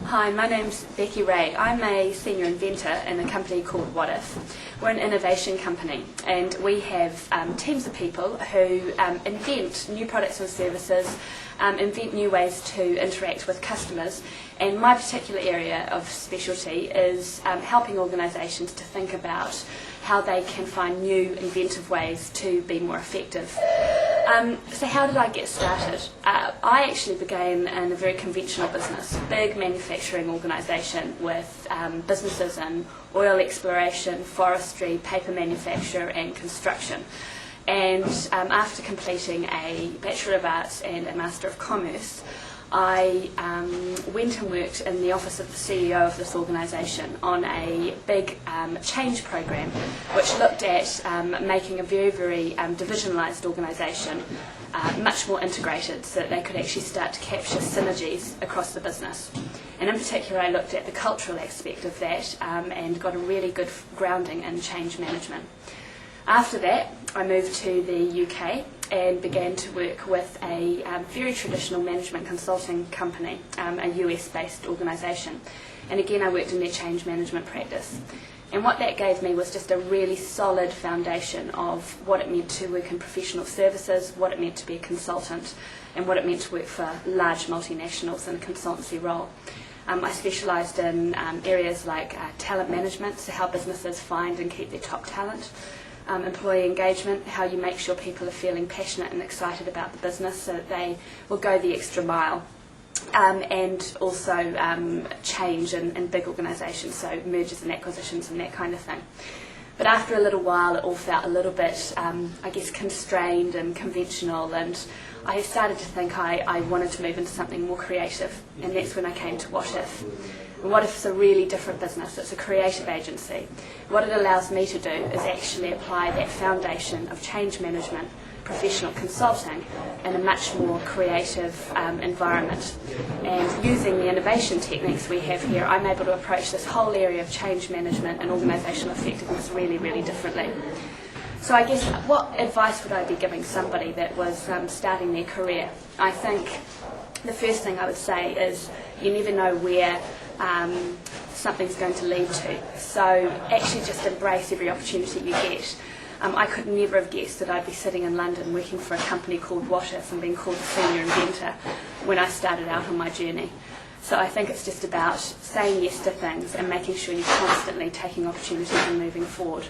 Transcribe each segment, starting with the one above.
Hi, my name's Becky Ray. I'm a senior inventor in a company called What If. We're an innovation company and we have teams of people who invent new products and services, invent new ways to interact with customers, and my particular area of specialty is helping organisations to think about how they can find new inventive ways to be more effective. So how did I get started? I actually began in a very conventional business, big manufacturing organisation with businesses in oil exploration, forestry, paper manufacture and construction. And after completing a Bachelor of Arts and a Master of Commerce, I went and worked in the office of the CEO of this organisation on a big change program which looked at making a very, very divisionalised organisation much more integrated so that they could actually start to capture synergies across the business. And in particular I looked at the cultural aspect of that and got a really good grounding in change management. After that I moved to the UK and began to work with a very traditional management consulting company, a US-based organisation. And again, I worked in their change management practice. And what that gave me was just a really solid foundation of what it meant to work in professional services, what it meant to be a consultant, and what it meant to work for large multinationals in a consultancy role. I specialised in areas like talent management, so how businesses find and keep their top talent, employee engagement, how you make sure people are feeling passionate and excited about the business so that they will go the extra mile, and also change in big organisations, so mergers and acquisitions and that kind of thing. But after a little while it all felt a little bit, I guess, constrained and conventional, and I started to think I wanted to move into something more creative, and that's when I came to What If. And What If's a really different business. It's a creative agency. What it allows me to do is actually apply that foundation of change management, professional consulting, in a much more creative environment. And using the innovation techniques we have here, I'm able to approach this whole area of change management and organisational effectiveness really, really differently. So I guess, what advice would I be giving somebody that was starting their career? I think the first thing I would say is you never know where something's going to lead to. So actually just embrace every opportunity you get. I could never have guessed that I'd be sitting in London working for a company called What If and being called a senior inventor when I started out on my journey. So I think it's just about saying yes to things and making sure you're constantly taking opportunities and moving forward.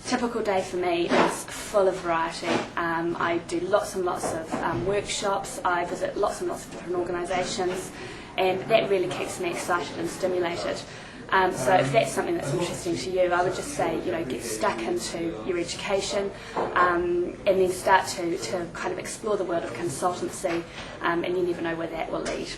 Typical day for me is full of variety. I do lots and lots of workshops, I visit lots and lots of different organisations, and that really keeps me excited and stimulated. So if that's something that's interesting to you, I would just say, get stuck into your education and then start to kind of explore the world of consultancy, and you never know where that will lead.